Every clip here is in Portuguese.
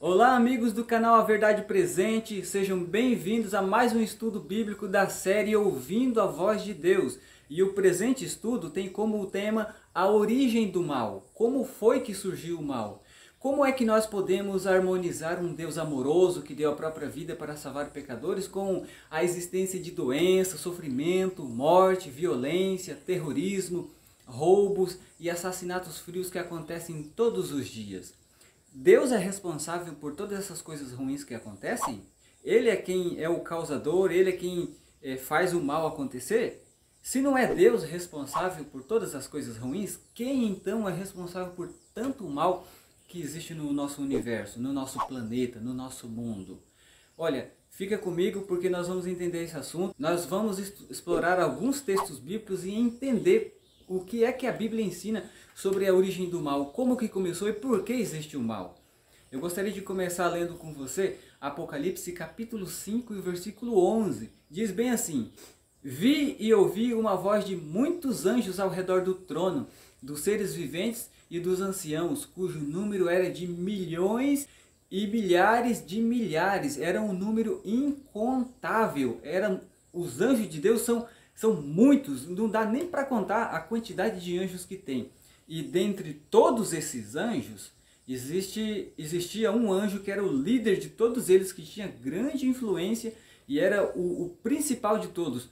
Olá, amigos do canal A Verdade Presente, sejam bem-vindos a mais um estudo bíblico da série Ouvindo a Voz de Deus. E o presente estudo tem como tema a origem do mal. Como foi que surgiu o mal? Como é que nós podemos harmonizar um Deus amoroso que deu a própria vida para salvar pecadores com a existência de doença, sofrimento, morte, violência, terrorismo, roubos e assassinatos frios que acontecem todos os dias? Deus é responsável por todas essas coisas ruins que acontecem? Ele é quem é o causador, ele é quem faz o mal acontecer? Se não é Deus responsável por todas as coisas ruins, quem então é responsável por tanto mal que existe no nosso universo, no nosso planeta, no nosso mundo? Olha, fica comigo porque nós vamos entender esse assunto. Nós vamos explorar alguns textos bíblicos e entender o que é que a Bíblia ensina sobre a origem do mal, como que começou e por que existe o mal. Eu gostaria de começar lendo com você Apocalipse capítulo 5 e o versículo 11. Diz bem assim: Vi e ouvi uma voz de muitos anjos ao redor do trono, dos seres viventes e dos anciãos, cujo número era de milhões e milhares de milhares. Era um número incontável. Os anjos de Deus são muitos, não dá nem para contar a quantidade de anjos que tem. E dentre todos esses anjos, existia um anjo que era o líder de todos eles, que tinha grande influência e era o principal de todos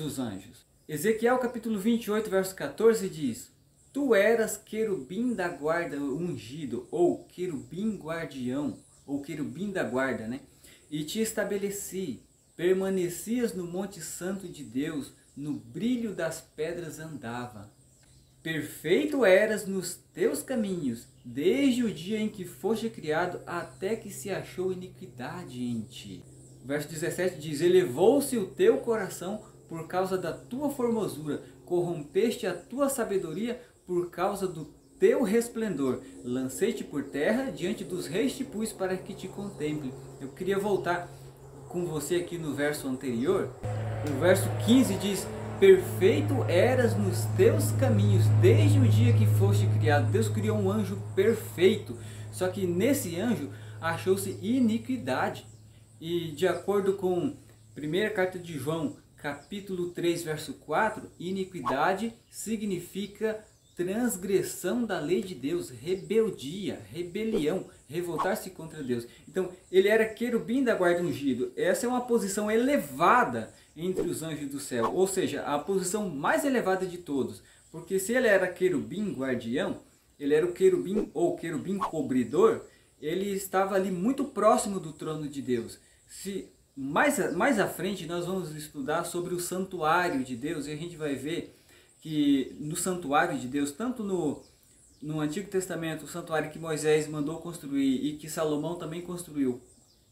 os anjos. Ezequiel capítulo 28, verso 14 diz: Tu eras querubim da guarda ungido, ou querubim guardião, ou querubim da guarda, né? E te estabeleci. Permanecias no monte santo de Deus, no brilho das pedras andava. Perfeito eras nos teus caminhos, desde o dia em que foste criado, até que se achou iniquidade em ti. O verso 17 diz: Elevou-se o teu coração por causa da tua formosura, corrompeste a tua sabedoria por causa do teu resplendor. Lancei-te por terra, diante dos reis te pus para que te contemple. Eu queria voltar com você aqui no verso anterior. O verso 15 diz: Perfeito eras nos teus caminhos, desde o dia que foste criado. Deus criou um anjo perfeito, só que nesse anjo achou-se iniquidade. E de acordo com 1ª carta de João, capítulo 3, verso 4, iniquidade significa transgressão da lei de Deus, rebeldia, rebelião, revoltar-se contra Deus. Então, ele era querubim da guarda ungido. Essa é uma posição elevada entre os anjos do céu, ou seja, a posição mais elevada de todos. Porque se ele era querubim guardião, ele era o querubim ou querubim cobridor, ele estava ali muito próximo do trono de Deus. Mais à frente nós vamos estudar sobre o santuário de Deus e a gente vai ver que no santuário de Deus, tanto no Antigo Testamento, o santuário que Moisés mandou construir e que Salomão também construiu,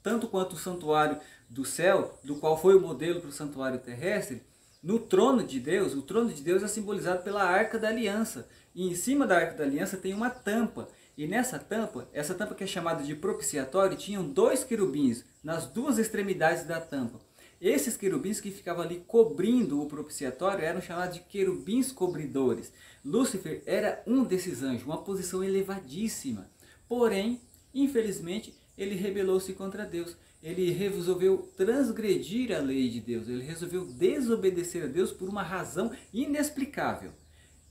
tanto quanto o santuário do céu, do qual foi o modelo para o santuário terrestre, no trono de Deus, o trono de Deus é simbolizado pela Arca da Aliança. E em cima da Arca da Aliança tem uma tampa. E nessa tampa, essa tampa que é chamada de propiciatório, tinham 2 querubins nas duas extremidades da tampa. Esses querubins que ficavam ali cobrindo o propiciatório eram chamados de querubins cobridores. Lúcifer era um desses anjos, uma posição elevadíssima. Porém, infelizmente, ele rebelou-se contra Deus. Ele resolveu transgredir a lei de Deus. Ele resolveu desobedecer a Deus por uma razão inexplicável.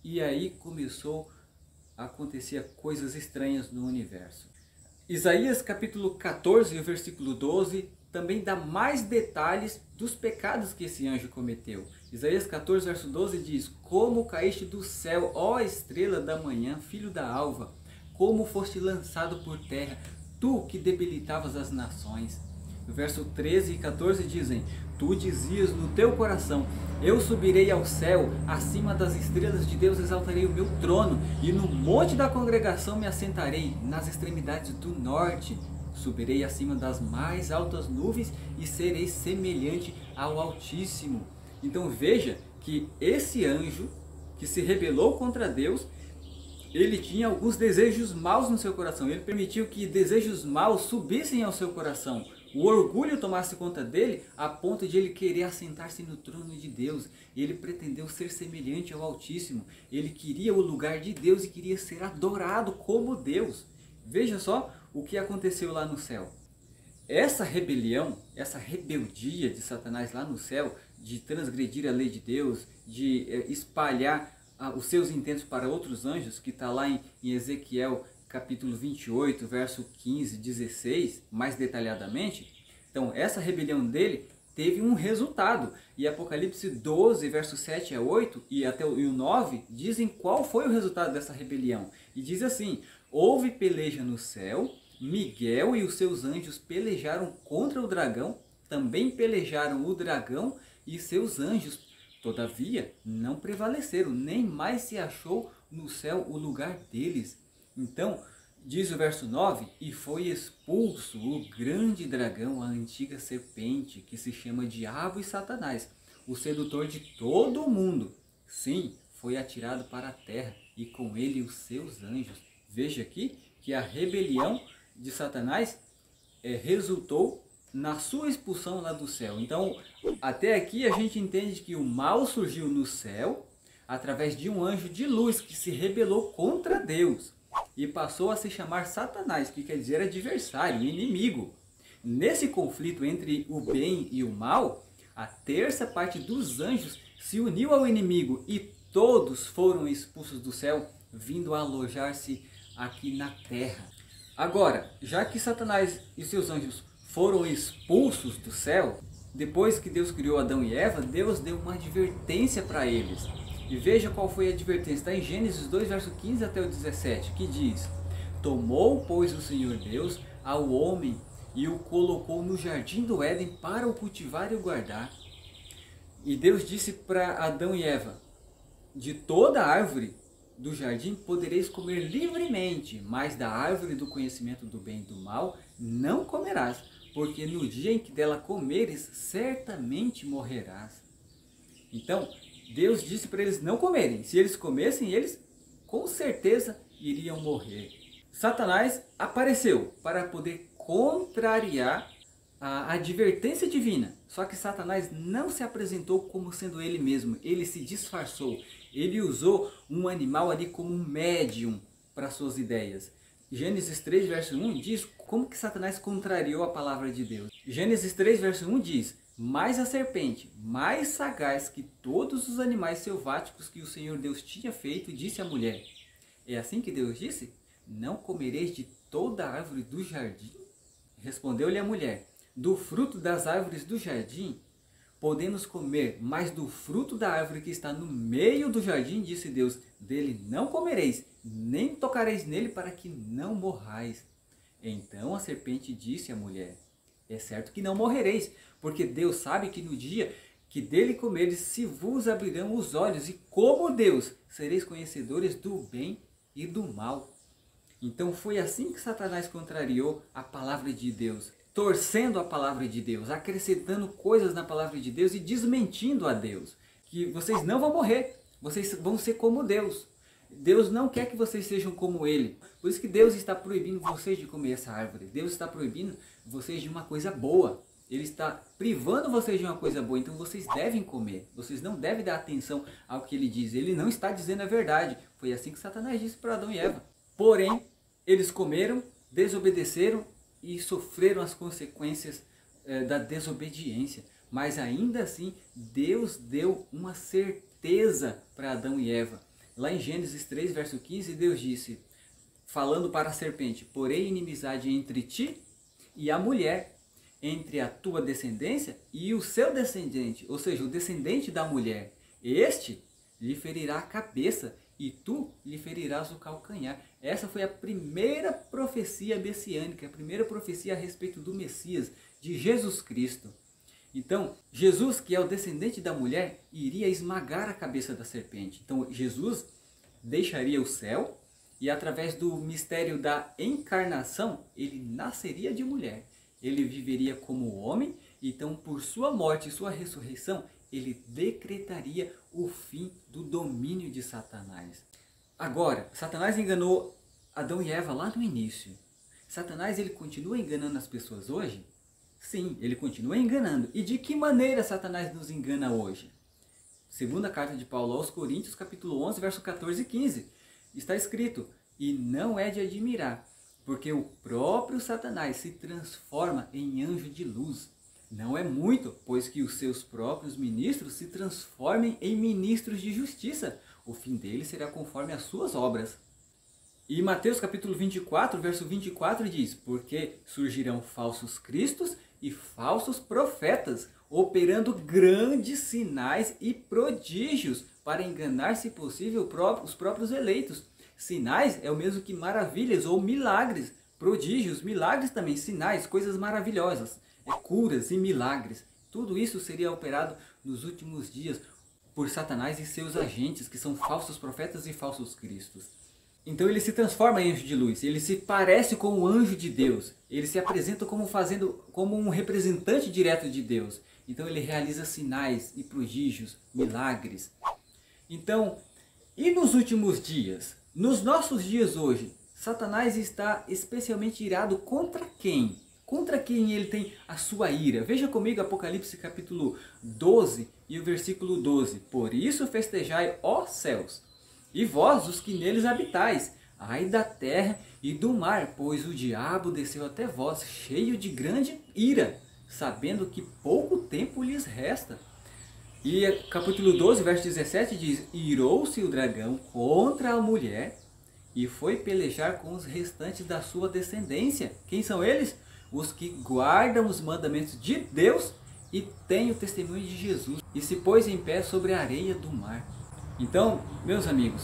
E aí começou a acontecer coisas estranhas no universo. Isaías capítulo 14, versículo 12, também dá mais detalhes dos pecados que esse anjo cometeu. Isaías 14, verso 12 diz: Como caíste do céu, ó estrela da manhã, filho da alva, como foste lançado por terra, tu que debilitavas as nações. No verso 13 e 14 dizem: Tu dizias no teu coração: Eu subirei ao céu, acima das estrelas de Deus exaltarei o meu trono, e no monte da congregação me assentarei, nas extremidades do norte. Subirei acima das mais altas nuvens e serei semelhante ao Altíssimo. Então veja que esse anjo que se rebelou contra Deus, ele tinha alguns desejos maus no seu coração. Ele permitiu que desejos maus subissem ao seu coração. O orgulho tomasse conta dele a ponto de ele querer assentar-se no trono de Deus. Ele pretendeu ser semelhante ao Altíssimo. Ele queria o lugar de Deus e queria ser adorado como Deus. Veja só o que aconteceu lá no céu? Essa rebelião, essa rebeldia de Satanás lá no céu, de transgredir a lei de Deus, de espalhar os seus intentos para outros anjos, que está lá em Ezequiel capítulo 28, verso 15, 16, mais detalhadamente. Então, essa rebelião dele teve um resultado. E Apocalipse 12, verso 7 a 8 e até o 9, dizem qual foi o resultado dessa rebelião. E diz assim: houve peleja no céu, Miguel e os seus anjos pelejaram contra o dragão, também pelejaram o dragão e seus anjos. Todavia, não prevaleceram, nem mais se achou no céu o lugar deles. Então, diz o verso 9, e foi expulso o grande dragão, a antiga serpente, que se chama Diabo e Satanás, o sedutor de todo o mundo. Sim, foi atirado para a terra, e com ele os seus anjos. Veja aqui que a rebelião de Satanás resultou na sua expulsão lá do céu. Então, até aqui a gente entende que o mal surgiu no céu através de um anjo de luz que se rebelou contra Deus e passou a se chamar Satanás, que quer dizer adversário, inimigo. Nesse conflito entre o bem e o mal, a terça parte dos anjos se uniu ao inimigo e todos foram expulsos do céu, vindo a alojar-se aqui na terra. Agora, já que Satanás e seus anjos foram expulsos do céu, depois que Deus criou Adão e Eva, Deus deu uma advertência para eles. E veja qual foi a advertência. Está em Gênesis 2, verso 15 até o 17, que diz: tomou, pois, o Senhor Deus ao homem e o colocou no jardim do Éden para o cultivar e o guardar. E Deus disse para Adão e Eva: de toda árvore do jardim podereis comer livremente, mas da árvore do conhecimento do bem e do mal não comerás, porque no dia em que dela comeres, certamente morrerás. Então, Deus disse para eles não comerem. Se eles comessem, eles com certeza iriam morrer. Satanás apareceu para poder contrariar a advertência divina. Só que Satanás não se apresentou como sendo ele mesmo. Ele se disfarçou. Ele usou um animal ali como um médium para suas ideias. Gênesis 3, verso 1 diz como que Satanás contrariou a palavra de Deus. Gênesis 3, verso 1 diz: mas a serpente, mais sagaz que todos os animais selváticos que o Senhor Deus tinha feito, disse à mulher: é assim que Deus disse? Não comereis de toda a árvore do jardim? Respondeu-lhe a mulher: do fruto das árvores do jardim podemos comer, mas do fruto da árvore que está no meio do jardim, disse Deus, dele não comereis, nem tocareis nele, para que não morrais. Então a serpente disse à mulher: é certo que não morrereis, porque Deus sabe que no dia que dele comeres, se vos abrirão os olhos, e como Deus, sereis conhecedores do bem e do mal. Então foi assim que Satanás contrariou a palavra de Deus, torcendo a palavra de Deus, acrescentando coisas na palavra de Deus e desmentindo a Deus. Que vocês não vão morrer, vocês vão ser como Deus. Deus não quer que vocês sejam como Ele. Por isso que Deus está proibindo vocês de comer essa árvore. Deus está proibindo vocês de uma coisa boa. Ele está privando vocês de uma coisa boa, então vocês devem comer. Vocês não devem dar atenção ao que Ele diz. Ele não está dizendo a verdade. Foi assim que Satanás disse para Adão e Eva. Porém, eles comeram, desobedeceram e sofreram as consequências da desobediência. Mas ainda assim, Deus deu uma certeza para Adão e Eva. Lá em Gênesis 3, verso 15, Deus disse, falando para a serpente: porém inimizade entre ti e a mulher, entre a tua descendência e o seu descendente, ou seja, o descendente da mulher. Este lhe ferirá a cabeça e tu lhe ferirás o calcanhar. Essa foi a primeira profecia messiânica, a primeira profecia a respeito do Messias, de Jesus Cristo. Então, Jesus, que é o descendente da mulher, iria esmagar a cabeça da serpente. Então, Jesus deixaria o céu e, através do mistério da encarnação, ele nasceria de mulher. Ele viveria como homem, então, por sua morte e sua ressurreição, ele decretaria o fim do domínio de Satanás. Agora, Satanás enganou Adão e Eva lá no início. Satanás, ele continua enganando as pessoas hoje? Sim, ele continua enganando. E de que maneira Satanás nos engana hoje? Segunda carta de Paulo aos Coríntios, capítulo 11, verso 14 e 15. Está escrito: e não é de admirar porque o próprio Satanás se transforma em anjo de luz. Não é muito, pois que os seus próprios ministros se transformem em ministros de justiça. O fim deles será conforme as suas obras. E Mateus capítulo 24, verso 24 diz: porque surgirão falsos cristos e falsos profetas, operando grandes sinais e prodígios para enganar, se possível, os próprios eleitos. Sinais é o mesmo que maravilhas ou milagres. Prodígios, milagres também, sinais, coisas maravilhosas, curas e milagres. Tudo isso seria operado nos últimos dias por Satanás e seus agentes, que são falsos profetas e falsos cristos. Então ele se transforma em anjo de luz, ele se parece com o anjo de Deus, ele se apresenta como um representante direto de Deus. Então ele realiza sinais e prodígios, milagres. Então, e nos últimos dias? Nos nossos dias hoje, Satanás está especialmente irado contra quem? Contra quem ele tem a sua ira? Veja comigo Apocalipse capítulo 12 e o versículo 12. Por isso festejai, ó céus, e vós os que neles habitais, ai da terra e do mar, pois o diabo desceu até vós cheio de grande ira, sabendo que pouco tempo lhes resta. E capítulo 12, verso 17 diz: irou-se o dragão contra a mulher e foi pelejar com os restantes da sua descendência. Quem são eles? Os que guardam os mandamentos de Deus e têm o testemunho de Jesus, e se pôs em pé sobre a areia do mar. Então, meus amigos,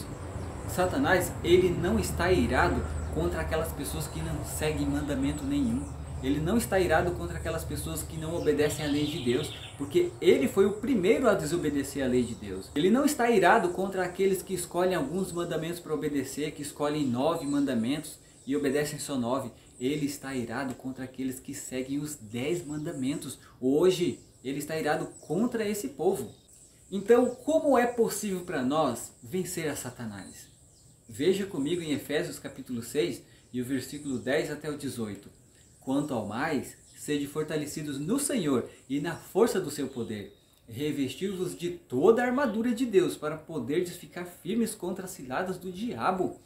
Satanás, ele não está irado contra aquelas pessoas que não seguem mandamento nenhum. Ele não está irado contra aquelas pessoas que não obedecem à lei de Deus, porque ele foi o primeiro a desobedecer à lei de Deus. Ele não está irado contra aqueles que escolhem alguns mandamentos para obedecer, que escolhem 9 mandamentos e obedecem só 9. Ele está irado contra aqueles que seguem os 10 mandamentos. Hoje, ele está irado contra esse povo. Então, como é possível para nós vencer a Satanás? Veja comigo em Efésios capítulo 6 e o versículo 10 até o 18. Quanto ao mais, sede fortalecidos no Senhor e na força do seu poder. Revesti-vos de toda a armadura de Deus para poderdes ficar firmes contra as ciladas do diabo.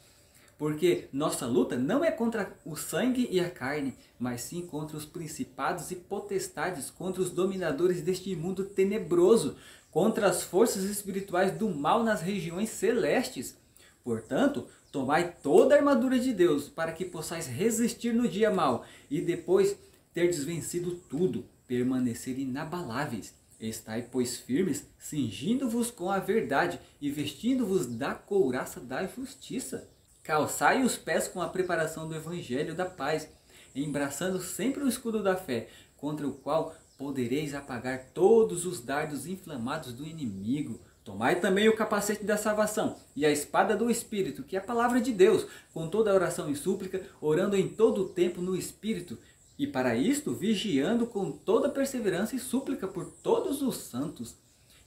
Porque nossa luta não é contra o sangue e a carne, mas sim contra os principados e potestades, contra os dominadores deste mundo tenebroso, contra as forças espirituais do mal nas regiões celestes. Portanto, tomai toda a armadura de Deus, para que possais resistir no dia mau, e depois terdes vencido tudo, permanecer inabaláveis. Estai, pois, firmes, cingindo-vos com a verdade, e vestindo-vos da couraça da justiça. Calçai os pés com a preparação do evangelho da paz, embraçando sempre o escudo da fé, contra o qual podereis apagar todos os dardos inflamados do inimigo. Tomai também o capacete da salvação e a espada do Espírito, que é a palavra de Deus, com toda a oração e súplica, orando em todo o tempo no Espírito, e para isto vigiando com toda perseverança e súplica por todos os santos.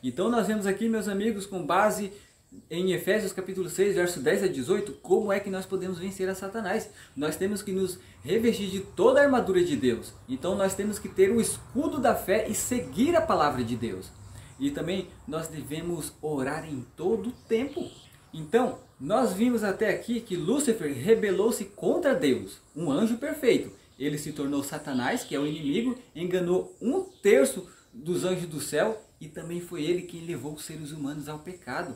Então nós vemos aqui, meus amigos, com base em Efésios capítulo 6, verso 10 a 18, como é que nós podemos vencer a Satanás. Nós temos que nos revestir de toda a armadura de Deus. Então nós temos que ter o escudo da fé e seguir a palavra de Deus. E também nós devemos orar em todo o tempo. Então, nós vimos até aqui que Lúcifer rebelou-se contra Deus, um anjo perfeito. Ele se tornou Satanás, que é o inimigo, enganou 1/3 dos anjos do céu, e também foi ele quem levou os seres humanos ao pecado.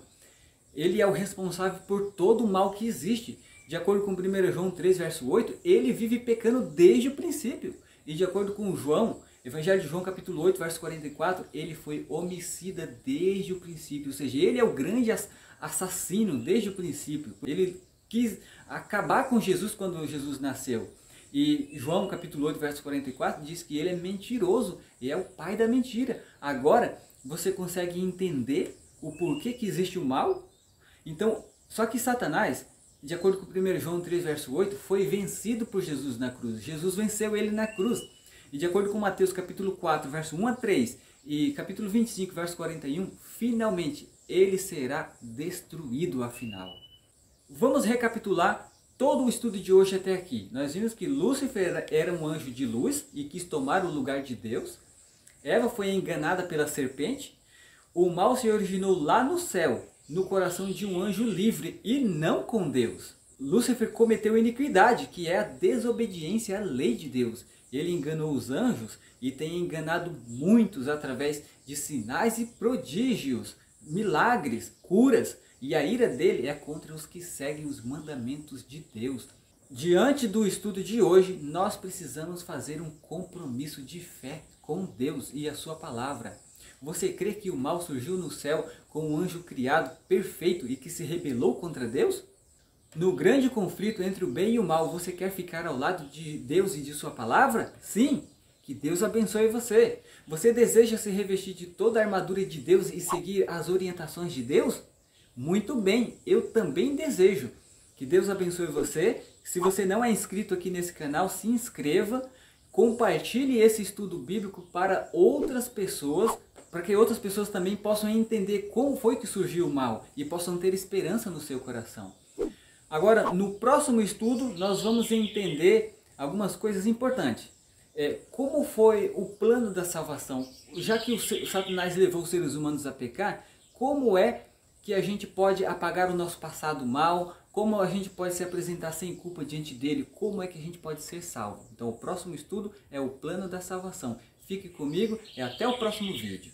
Ele é o responsável por todo o mal que existe. De acordo com 1 João 3, verso 8, ele vive pecando desde o princípio. E de acordo com João, Evangelho de João capítulo 8, verso 44, ele foi homicida desde o princípio. Ou seja, ele é o grande assassino desde o princípio. Ele quis acabar com Jesus quando Jesus nasceu. E João capítulo 8, verso 44 diz que ele é mentiroso e é o pai da mentira. Agora, você consegue entender o porquê que existe o mal? Então, só que Satanás, de acordo com 1 João 3, verso 8, foi vencido por Jesus na cruz. Jesus venceu ele na cruz. E de acordo com Mateus capítulo 4, verso 1 a 3 e capítulo 25, verso 41, finalmente ele será destruído afinal. Vamos recapitular todo o estudo de hoje até aqui. Nós vimos que Lúcifer era um anjo de luz e quis tomar o lugar de Deus. Eva foi enganada pela serpente. O mal se originou lá no céu, no coração de um anjo livre e não com Deus. Lúcifer cometeu iniquidade, que é a desobediência à lei de Deus. Ele enganou os anjos e tem enganado muitos através de sinais e prodígios, milagres, curas. E a ira dele é contra os que seguem os mandamentos de Deus. Diante do estudo de hoje, nós precisamos fazer um compromisso de fé com Deus e a sua palavra. Você crê que o mal surgiu no céu com um anjo criado perfeito e que se rebelou contra Deus? No grande conflito entre o bem e o mal, você quer ficar ao lado de Deus e de sua palavra? Sim! Que Deus abençoe você. Você deseja se revestir de toda a armadura de Deus e seguir as orientações de Deus? Muito bem, eu também desejo. Que Deus abençoe você. Se você não é inscrito aqui nesse canal, se inscreva. Compartilhe esse estudo bíblico para outras pessoas, para que outras pessoas também possam entender como foi que surgiu o mal e possam ter esperança no seu coração. Agora, no próximo estudo, nós vamos entender algumas coisas importantes. Como foi o plano da salvação? Já que o Satanás levou os seres humanos a pecar, como é que a gente pode apagar o nosso passado mal? Como a gente pode se apresentar sem culpa diante dele? Como é que a gente pode ser salvo? Então, o próximo estudo é o plano da salvação. Fique comigo e até o próximo vídeo.